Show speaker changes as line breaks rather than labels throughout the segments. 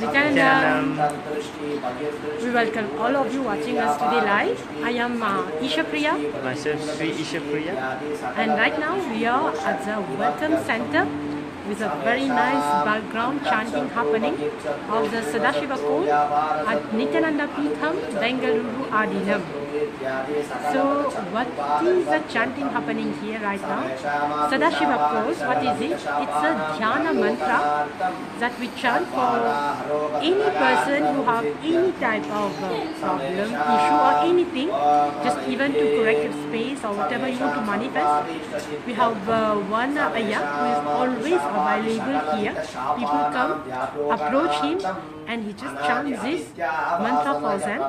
Nithyananda, we welcome all of you watching us today live. I am Isha Priya.
Myself, Sri Isha Priya.
And right now we are at the Welcome Center with a very nice background chanting happening of the Sadashiva code at Nithyananda Peetham, Bengaluru Adinam. So what is the chanting happening here right now? Sadashiva code, what is it? It's a dhyana mantra that we chant for any person who have any type of problem, issue or anything, just even to corrective space or whatever you want to manifest. We have one ayah who is always available here. People come, approach him, and he just chants this mantra for them.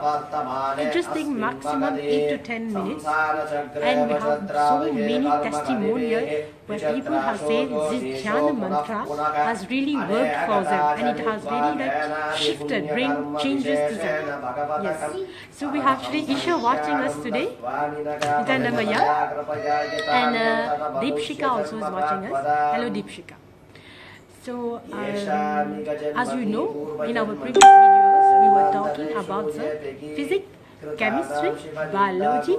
It just takes maximum 8 to 10 minutes, and we have so many testimonials where people have said this dhyana mantra has really worked for them, and it has really shifted, bring changes to them. Yes. So we have Shri Isha watching us today, Nithyananda, and Deepshika also is watching us. Hello Deepshika. So, as you know, in our previous videos, we were talking about the physics, chemistry, biology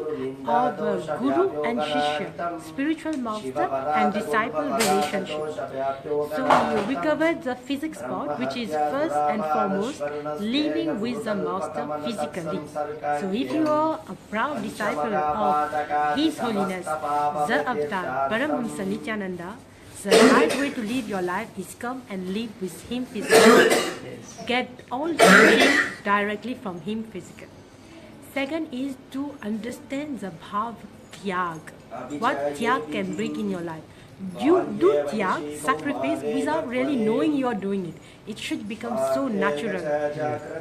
of Guru and Shishya, spiritual master and disciple relationship. So, we covered the physics part, which is first and foremost living with the master physically. So, if you are a proud disciple of His Holiness, the Avatar, Paramahamsa Nithyananda, the right way to live your life is come and live with him physically.
Yes.
Get all teaching directly from him physically. Second is to understand the bhav tyag. What tyag can bring in your life. You do tyag, sacrifice, without really knowing you are doing it. It should become so natural.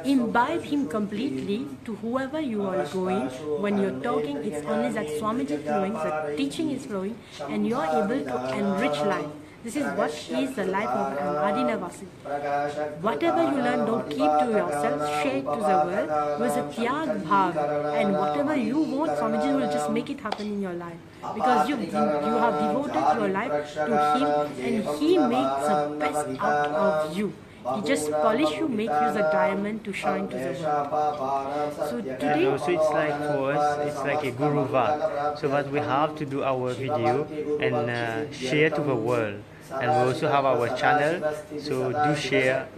Imbibe him completely to whoever you are going. When you're talking, it's only that Swamiji is flowing, the teaching is flowing, and you are able to enrich life. This is what is the life of an Adinavasi. Whatever you learn, don't keep to yourself, share it to the world with a tyag bhav. And whatever you want, Swamiji will just make it happen in your life. Because you have devoted your life to him, and he makes the best out of you. He just polish you, make you the diamond to shine to the world. So today,
also it's like for us, it's like a Guruvaak. So what we have to do our video and share to the world. And we also have our channel, so do share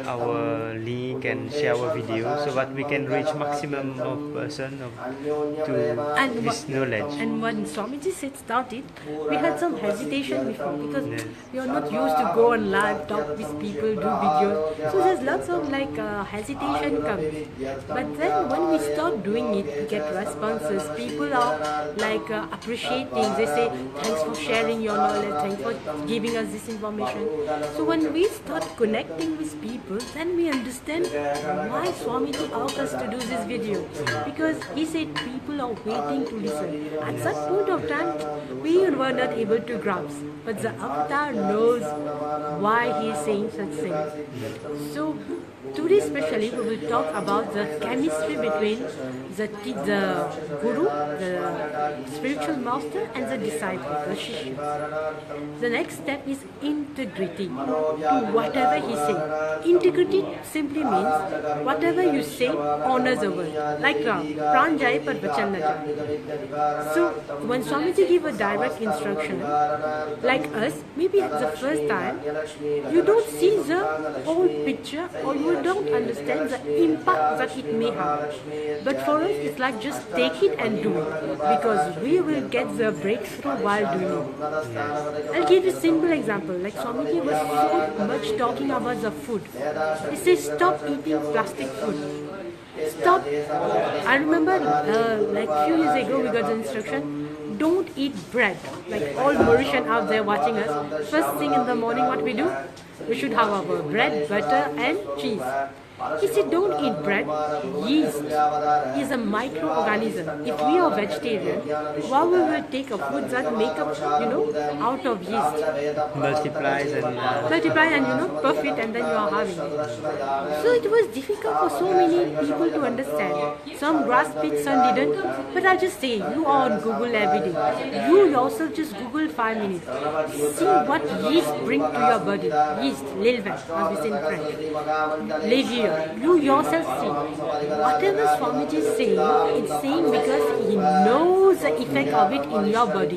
our link and share our video so that we can reach maximum of person to this knowledge.
And when Swamiji started, we had some hesitation before because we are not used to go on live, talk with people, do videos. So there's lots of hesitation comes. But then when we start doing it, we get responses. People are appreciating. They say, thanks for sharing your knowledge, thanks for giving us this information. So when we start connecting with people, then we understand why Swamiji asked us to do this video. Because he said people are waiting to listen. At such point of time, we were not able to grasp. But the Avatar knows why he is saying such things. So today especially we will talk about the chemistry between the Guru, the spiritual master, and the disciple, the Shishya. The next step is integrity to whatever he says. Integrity simply means whatever you say honors the word. Like Pran Jai Par Vachan Na Jai. So when Swamiji give a direct instruction, like us, maybe at the first time, you don't see the whole picture or you don't understand the impact that it may have. But for us, it's like just take it and do it, because we will get the breakthrough while doing it. I'll give you a simple example. Like Swamiji was so much talking about the food. He says stop eating plastic food. Stop. I remember like few years ago we got the instruction, don't eat bread. Like all Mauritians out there watching us, first thing in the morning what we do? We should have our bread, butter and cheese. He said, don't eat bread. Yeast is a microorganism. If we are vegetarian, why we will take a food that make up, out of yeast?
Multiplies and
Multiply and puff it and then you are having it. So it was difficult for so many people to understand. Some grasped it, some didn't. But I'll just say, you are on Google every day. You yourself just Google 5 minutes. See what yeast bring to your body. Yeast, levain, as we say in French. Levier. You yourself see. Whatever Swamiji is saying, it's saying because he knows the effect of it in your body.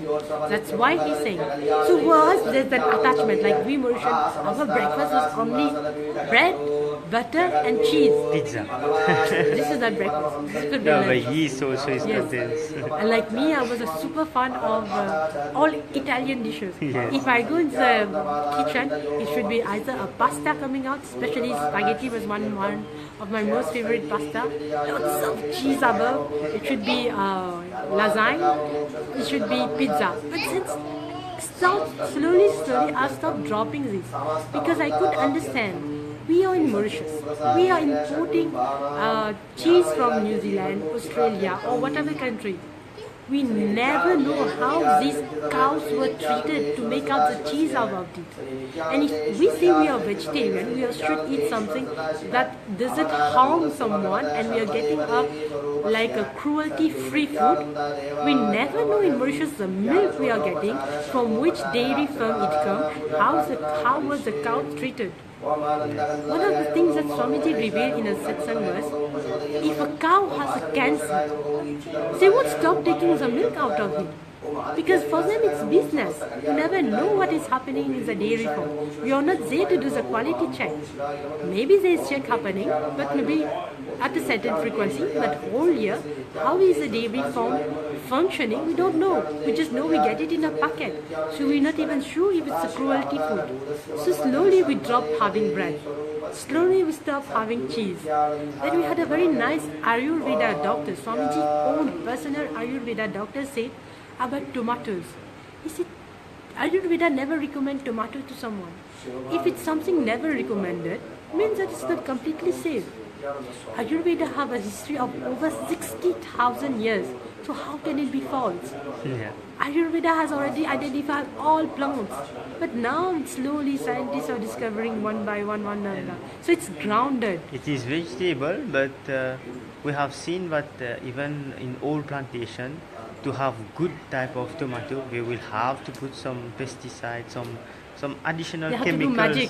That's why he's saying. So for us, there's an attachment. Like we Mauritian, our breakfast was only bread, butter and cheese.
pizza.
This is not breakfast. This could be
No,
lunch.
but yeast also is
Yes.
contains.
And like me, I was a super fan of all Italian dishes.
Yes.
If I go in the kitchen, it should be either a pasta coming out, especially spaghetti was one of my most favorite pasta. Lots of cheese above. It should be lasagne. It should be pizza. But since slowly, I stopped dropping this because I could understand. We are in Mauritius. We are importing cheese from New Zealand, Australia, or whatever country. We never know how these cows were treated to make out the cheese out of it. And if we say we are vegetarian, we should eat something that doesn't harm someone, and we are getting a cruelty-free food. We never know in Mauritius the milk we are getting, from which dairy farm it comes, how was the cow treated. One of the things that Swamiji revealed in a satsang was, if a cow has a cancer, they won't stop taking the milk out of it. Because for them it's business. You never know what is happening in the dairy farm. We are not there to do the quality check. Maybe there is check happening, but maybe at a certain frequency, but whole year, how is the dairy farm functioning? We don't know. We just know we get it in a packet. So we're not even sure if it's a cruelty food. So slowly we dropped having bread. Slowly we stopped having cheese. Then we had a very nice Ayurveda doctor. Swamiji own personal Ayurveda doctor said about tomatoes. He said, Ayurveda never recommend tomato to someone. If it's something never recommended, means that it's not completely safe. Ayurveda have a history of over 60,000 years. So how can it be false?
Yeah.
Ayurveda has already identified all plants. But now slowly scientists are discovering one by one. So it's grounded.
It is vegetable, but we have seen that even in old plantation, to have good type of tomato, we will have to put some pesticides, some additional
They have
chemicals.
to do magic.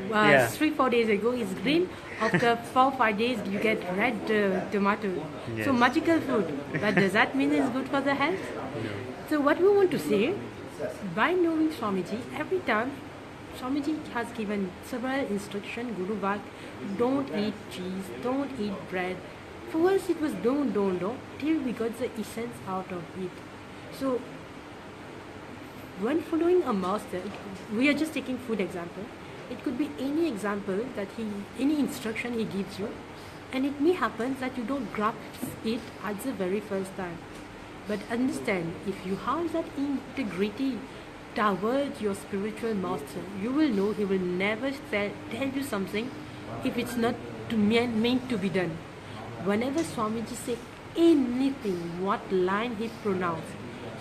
Yeah.
3-4 days ago it's green. After 4-5 days you get red tomato.
Yes.
So magical food. But does that mean it's good for the health?
No.
So what we want to say, by knowing Swamiji, every time Swamiji has given several instructions, Guruvaak, don't eat cheese, don't eat bread. For us it was don't, till we got the essence out of it. So when following a master, we are just taking food example. It could be any example that any instruction he gives you, and it may happen that you don't grasp it at the very first time. But understand, if you have that integrity towards your spiritual master, you will know he will never tell you something if it's not meant to be done. Whenever Swamiji say anything, what line he pronounced,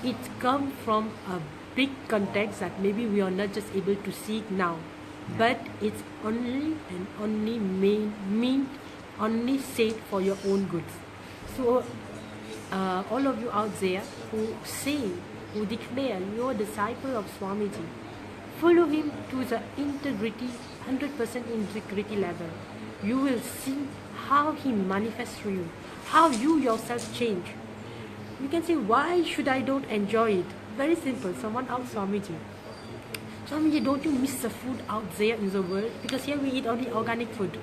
it comes from a big context that maybe we are not just able to see it now, but it's only and only meant only said for your own goods. So all of you out there who declare you're a disciple of Swamiji, follow him to the integrity, 100% integrity level. You will see how he manifests through you, how you yourself change. You can say, why should I don't enjoy it? Very simple. Someone asked Swamiji, don't you miss the food out there in the world? Because here we eat only organic food.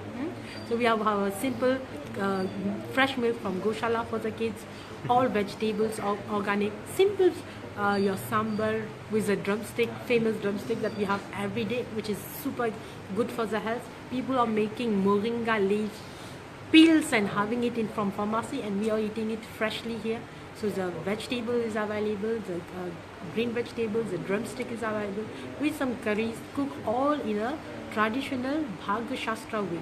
So we have our simple fresh milk from Goshala for the kids, all vegetables, all organic, simple your sambar with a drumstick, famous drumstick that we have every day, which is super good for the health. People are making moringa leaves peels and having it in from pharmacy, and we are eating it freshly here. So the vegetable is available, the green vegetables, the drumstick is available with some curries, cooked all in a traditional Bhagya Shastra way.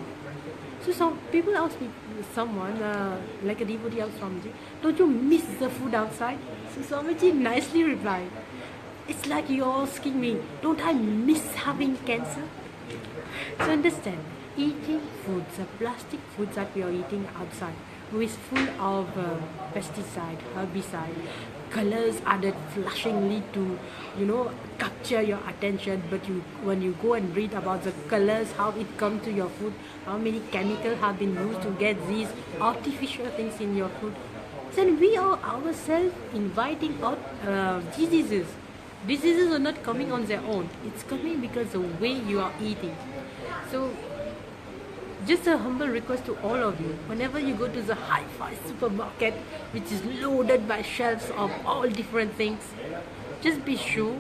So some people ask me, someone like a devotee of Swamiji, don't you miss the food outside? So Swamiji nicely replied, it's like you're asking me, don't I miss having cancer? So understand, eating foods, the plastic foods that we are eating outside, which is full of pesticide, herbicide, colors added flashingly to, capture your attention. But when you go and read about the colors, how it comes to your food, how many chemicals have been used to get these artificial things in your food, then we are ourselves inviting out diseases. Diseases are not coming on their own. It's coming because the way you are eating. So just a humble request to all of you, whenever you go to the hi-fi supermarket, which is loaded by shelves of all different things, just be sure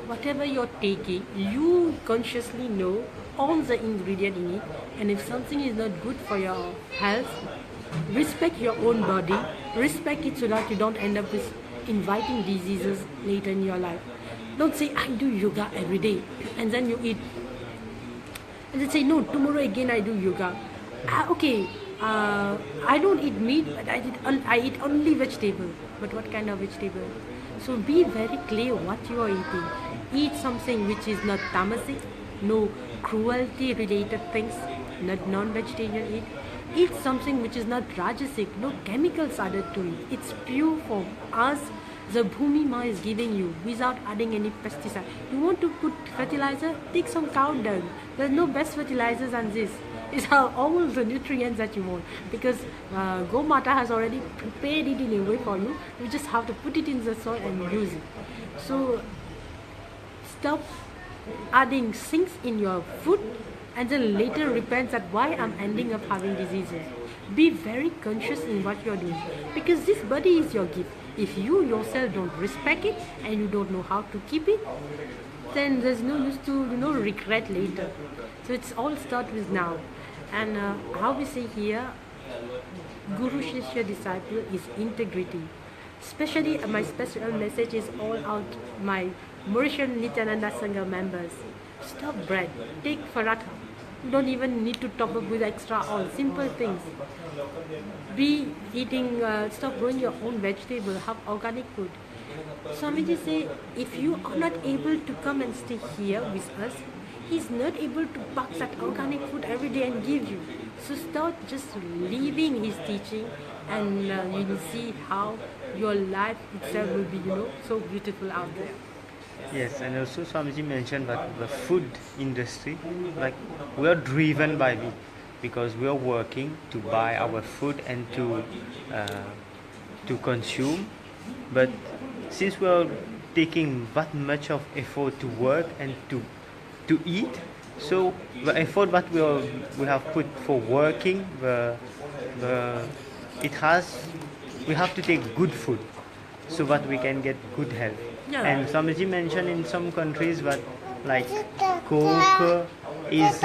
whatever you're taking, you consciously know all the ingredient in it. And if something is not good for your health, respect your own body, respect it so that you don't end up with inviting diseases later in your life. Don't say, I do yoga every day, and then you eat. And then say, no, tomorrow again I do yoga. Okay, I don't eat meat, but I eat only vegetable. But what kind of vegetable? So be very clear what you are eating. Eat something which is not tamasic, no cruelty related things, not non-vegetarian eat. Eat something which is not rajasic, no chemicals added to it. It's pure form, as the Bhumi Ma is giving you without adding any pesticide. You want to put fertilizer? Take some cow dung. There's no best fertilizers than this. It's all the nutrients that you want, because Gomata has already prepared it in a way for you. You just have to put it in the soil and use it. So stop adding things in your food and then later repent that why I'm ending up having diseases. Be very conscious in what you're doing, because this body is your gift. If you yourself don't respect it and you don't know how to keep it, then there's no use to regret later. So it's all start with now. And how we say here, Guru Shishya disciple is integrity. Especially my special message is all out my Mauritian Nithyananda Sangha members. Stop bread, take paratha. You don't even need to top up with extra oil, simple things. Be eating, stop growing your own vegetable, have organic food. Swamiji say, if you are not able to come and stay here with us, he's not able to pack that organic food every day and give you. So start just leaving his teaching, and you will see how your life itself will be, so beautiful out there.
Yes, and also Swamiji mentioned that the food industry, like we are driven by it, because we are working to buy our food and to consume. But since we are taking that much of effort to work and to eat, so the effort that we have put for working, we have to take good food so that we can get good health.
Yeah.
And Swamiji mentioned in some countries that like Coke is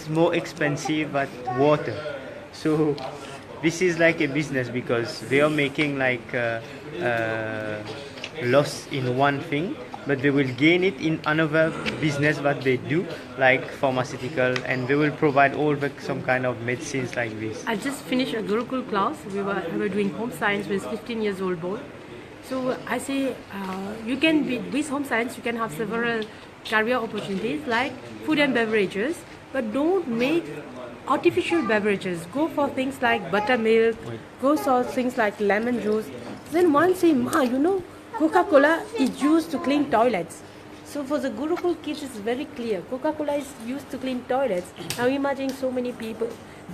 more expensive than water. So this is like a business, because they are making like loss in one thing, but they will gain it in another business that they do, like pharmaceutical, and they will provide some kind of medicines like this.
I just finished a Gurukul class. We were doing home science with 15 years old boy. So I say, you can be with home science, you can have several career opportunities like food and beverages, but don't make artificial beverages. Go for things like buttermilk, go for things like lemon juice. Then one say, Ma, Coca-Cola is used to clean toilets. So for the Gurukul kids, it's very clear. Coca-Cola is used to clean toilets. Now imagine so many people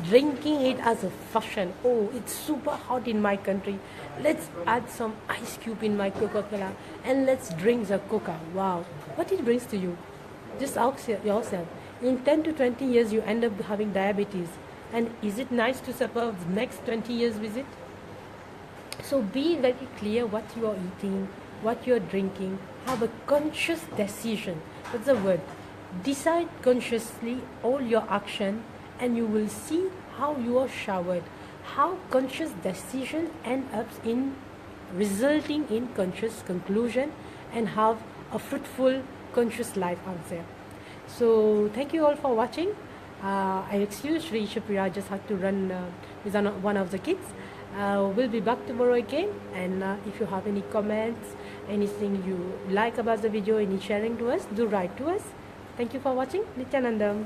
drinking it as a fashion. Oh, it's super hot in my country. Let's add some ice cube in my Coca-Cola and let's drink the Coca. Wow, what it brings to you? Just ask yourself. In 10 to 20 years, you end up having diabetes. And is it nice to suffer the next 20 years with it? So be very clear what you are eating, what you are drinking. Have a conscious decision. That's the word. Decide consciously all your action, and you will see how you are showered. How conscious decision ends up in resulting in conscious conclusion, and have a fruitful conscious life out there. So thank you all for watching. I excuse Sri Shapira, just had to run with one of the kids. We'll be back tomorrow again, and if you have any comments, anything you like about the video, any sharing to us, do write to us. Thank you for watching. Nithyanandam.